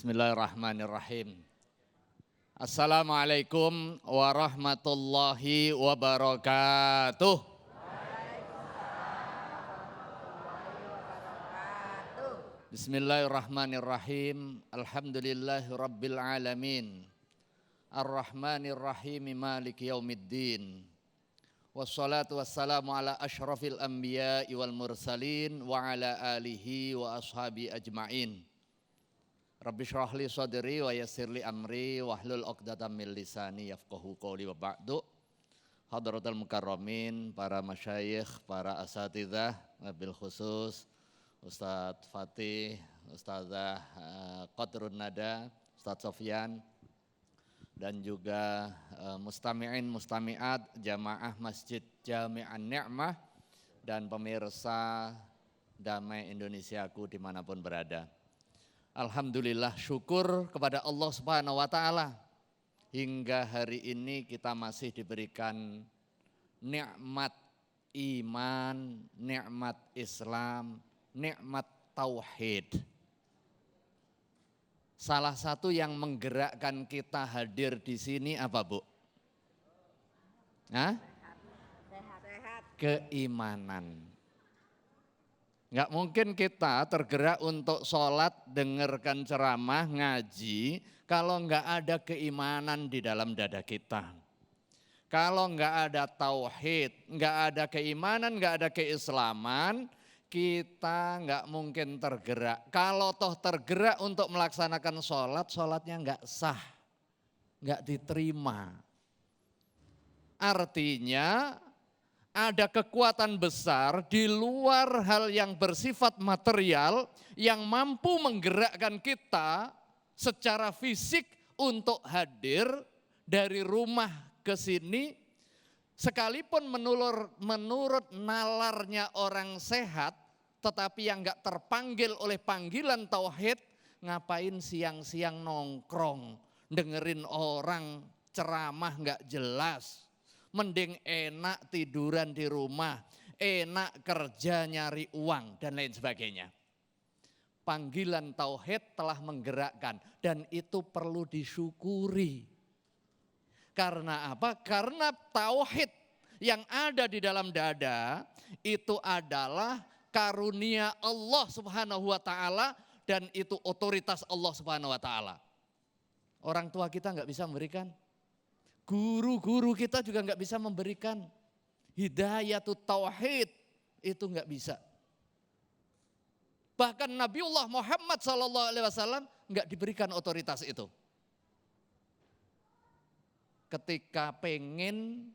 Bismillahirrahmanirrahim. Assalamualaikum warahmatullahi wabarakatuh. Bismillahirrahmanirrahim. Alhamdulillahi rabbil alamin. Ar-Rahmanirrahim maliki yaumiddin. Wassalatu wassalamu ala asyrafil anbiya'i wal mursalin wa ala alihi wa ashabi ajma'in. Rabbi shrah li sadri wa yassir li amri wahlul 'uqdatam min lisani yafqahu qawli wa ba'du. Hadratul mukarramin, para masyayikh, para asatidzah, wabil khusus Ustadz Fatih, Ustadzah Qadrun Nada, Ustadz Sofyan, dan juga mustami'in mustami'at jamaah Masjid Jami'an Ni'mah dan pemirsa Damai Indonesiaku dimanapun berada. Alhamdulillah, syukur kepada Allah Subhanahu wa Ta'ala, hingga hari ini kita masih diberikan nikmat iman, nikmat Islam, nikmat tauhid. Salah satu yang menggerakkan kita hadir di sini apa, Bu? Hah? Keimanan. Enggak mungkin kita tergerak untuk sholat, dengarkan ceramah, ngaji, kalau enggak ada keimanan di dalam dada kita. Kalau enggak ada tauhid, enggak ada keimanan, enggak ada keislaman, kita enggak mungkin tergerak. Kalau toh tergerak untuk melaksanakan sholat, sholatnya enggak sah, enggak diterima. Artinya ada kekuatan besar di luar hal yang bersifat material yang mampu menggerakkan kita secara fisik untuk hadir dari rumah ke sini. Sekalipun menurut nalarnya orang sehat, tetapi yang enggak terpanggil oleh panggilan tauhid, ngapain siang-siang nongkrong, dengerin orang ceramah enggak jelas. Mending enak tiduran di rumah, enak kerja nyari uang dan lain sebagainya. Panggilan tauhid telah menggerakkan dan itu perlu disyukuri. Karena apa? Karena tauhid yang ada di dalam dada itu adalah karunia Allah Subhanahu wa Ta'ala dan itu otoritas Allah Subhanahu wa Ta'ala. Orang tua kita enggak bisa memberikan. Guru-guru kita juga enggak bisa memberikan hidayatut tauhid, itu enggak bisa. Bahkan Nabiullah Muhammad SAW enggak diberikan otoritas itu. Ketika pengen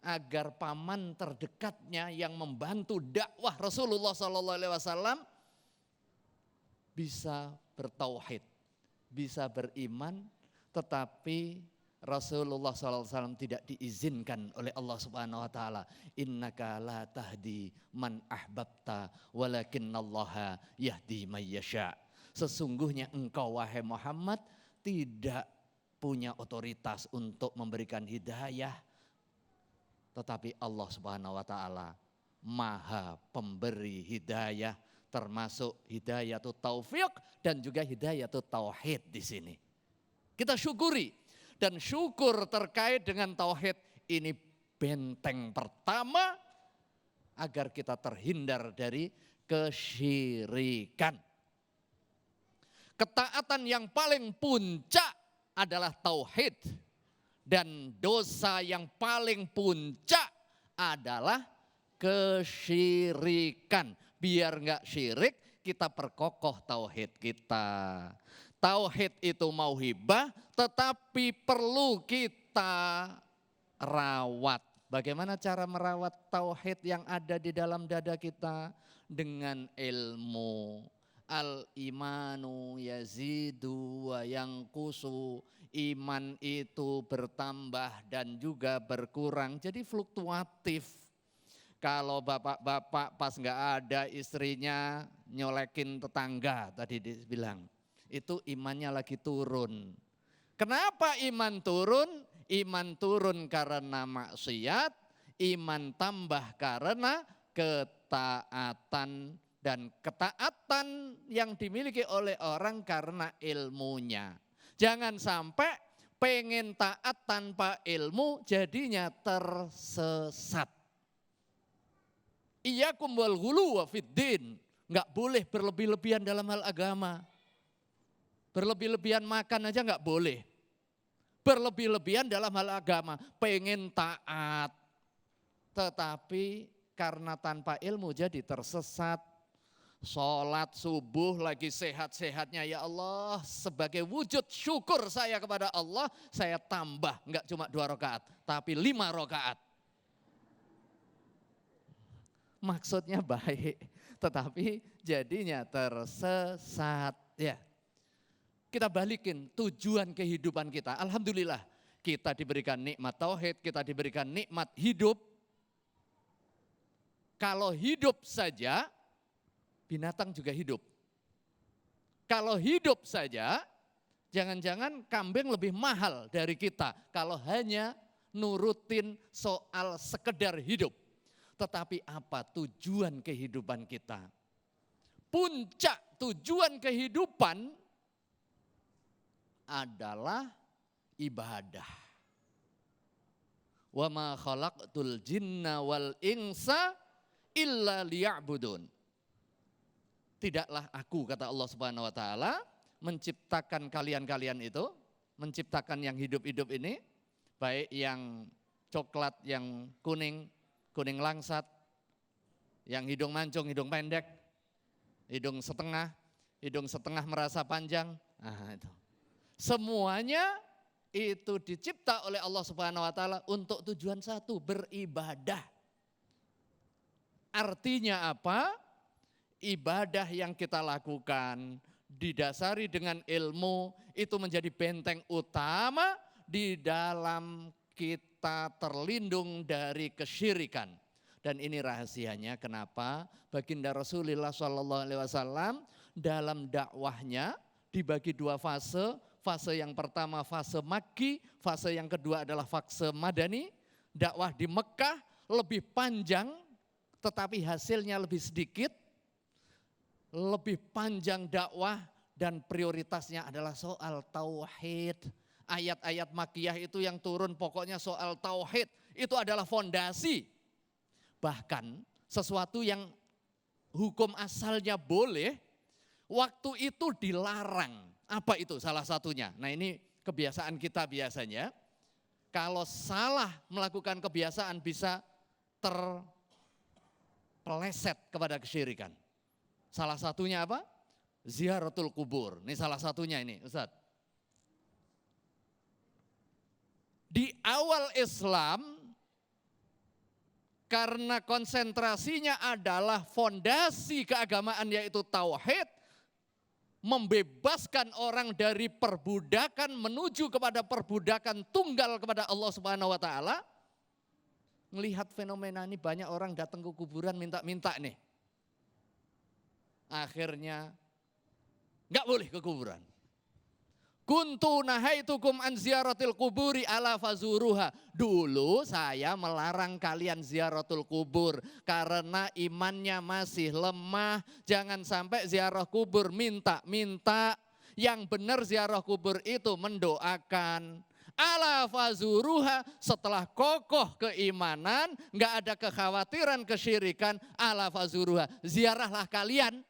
agar paman terdekatnya yang membantu dakwah Rasulullah SAW bisa bertauhid, bisa beriman, tetapi Rasulullah SAW tidak diizinkan oleh Allah Subhanahu wa Ta'ala. Innaka la tahdi man ahbabta walakinnallaha yahdi man yasha. Sesungguhnya engkau wahai Muhammad tidak punya otoritas untuk memberikan hidayah, tetapi Allah Subhanahu wa Ta'ala Maha pemberi hidayah, termasuk hidayatut taufik dan juga hidayatut tauhid di sini. Kita syukuri. Dan syukur terkait dengan tauhid ini benteng pertama agar kita terhindar dari kesyirikan. Ketaatan yang paling puncak adalah tauhid dan dosa yang paling puncak adalah kesyirikan. Biar enggak syirik, kita perkokoh tauhid kita. Tauhid itu mauhibah, tetapi perlu kita rawat. Bagaimana cara merawat tauhid yang ada di dalam dada kita? Dengan ilmu. Al-imanu yazidu wa yanqusu. Iman itu bertambah dan juga berkurang, jadi fluktuatif. Kalau bapak-bapak pas enggak ada istrinya nyolekin tetangga tadi dibilang, itu imannya lagi turun. Kenapa iman turun? Iman turun karena maksiat, iman tambah karena ketaatan dan ketaatan yang dimiliki oleh orang karena ilmunya. Jangan sampai pengen taat tanpa ilmu jadinya tersesat. Iyyakum wal ghuluw fiddin. Enggak boleh berlebih-lebihan dalam hal agama. Berlebih-lebihan makan aja enggak boleh. Berlebih-lebihan dalam hal agama, pengen taat. Tetapi karena tanpa ilmu jadi tersesat. Sholat subuh lagi sehat-sehatnya, ya Allah, sebagai wujud syukur saya kepada Allah, saya tambah enggak cuma 2 rakaat, tapi 5 rakaat. Maksudnya baik, tetapi jadinya tersesat. Ya, kita balikin tujuan kehidupan kita. Alhamdulillah kita diberikan nikmat tauhid, kita diberikan nikmat hidup. Kalau hidup saja, binatang juga hidup. Kalau hidup saja, jangan-jangan kambing lebih mahal dari kita kalau hanya nurutin soal sekedar hidup. Tetapi apa tujuan kehidupan kita? Puncak tujuan kehidupan adalah ibadah. Wa ma khalaqtul jinna wal insa illa liya'budun. Tidaklah aku, kata Allah Subhanahu wa taala, menciptakan kalian-kalian itu, menciptakan yang hidup-hidup ini, baik yang coklat, yang kuning, kuning langsat, yang hidung mancung, hidung pendek, hidung setengah merasa panjang. Nah, itu. Semuanya itu dicipta oleh Allah Subhanahu wa taala untuk tujuan satu, beribadah. Artinya apa? Ibadah yang kita lakukan didasari dengan ilmu itu menjadi benteng utama di dalam kita terlindung dari kesyirikan. Dan ini rahasianya kenapa baginda Rasulullah SAW dalam dakwahnya dibagi 2 fase. Fase yang pertama fase Makki, fase yang kedua adalah fase Madani. Dakwah di Mekah lebih panjang tetapi hasilnya lebih sedikit. Lebih panjang dakwah dan prioritasnya adalah soal tauhid. Ayat-ayat Makkiyah itu yang turun pokoknya soal tauhid. Itu adalah fondasi. Bahkan sesuatu yang hukum asalnya boleh, waktu itu dilarang. Apa itu salah satunya? Nah, ini kebiasaan kita biasanya. Kalau salah melakukan kebiasaan bisa terpeleset kepada kesyirikan. Salah satunya apa? Ziaratul kubur. Ini salah satunya ini, Ustaz. Di awal Islam, karena konsentrasinya adalah fondasi keagamaan yaitu tauhid, membebaskan orang dari perbudakan menuju kepada perbudakan tunggal kepada Allah Subhanahu wa taala. Melihat fenomena ini banyak orang datang ke kuburan minta-minta nih. Akhirnya enggak boleh ke kuburan. Kuntu nahaitukum an ziyaratil kuburi ala fazuruha. Dulu saya melarang kalian ziaratul kubur karena imannya masih lemah. Jangan sampai ziarah kubur minta-minta. Yang benar ziarah kubur itu mendoakan. Ala fazuruha, setelah kokoh keimanan, enggak ada kekhawatiran kesyirikan, ala fazuruha, ziarahlah kalian.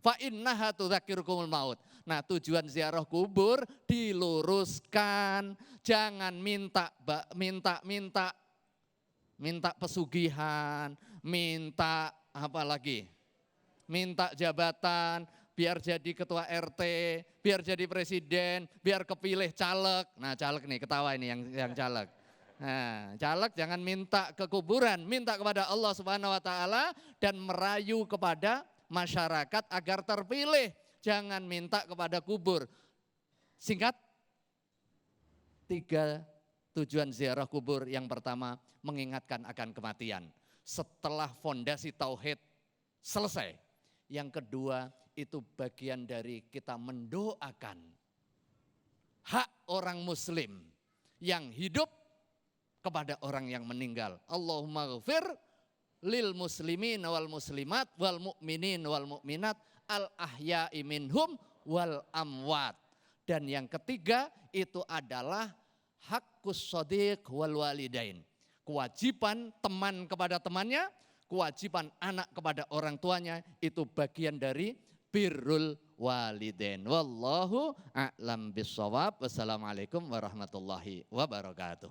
Fa innaha tudzakirukumul maut. Nah, tujuan ziarah kubur diluruskan, jangan minta pesugihan, minta apa lagi? Minta jabatan, biar jadi ketua RT, biar jadi presiden, biar kepilih caleg. Nah, caleg nih ketawa ini yang caleg. Nah, caleg jangan minta ke kuburan, minta kepada Allah Subhanahu wa taala dan merayu kepada masyarakat agar terpilih, jangan minta kepada kubur. Singkat, 3 tujuan ziarah kubur. Yang pertama, mengingatkan akan kematian. Setelah fondasi tauhid selesai. Yang kedua, itu bagian dari kita mendoakan hak orang muslim yang hidup kepada orang yang meninggal. Allahumma ghafir lil muslimin wal muslimat wal mu'minin wal mu'minat al ahya'i minhum wal amwat. Dan yang ketiga itu adalah hakkus shodiq wal walidain. Kewajiban teman kepada temannya, kewajiban anak kepada orang tuanya, itu bagian dari birrul walidain. Wallahu a'lam bissawab. Wassalamualaikum warahmatullahi wabarakatuh.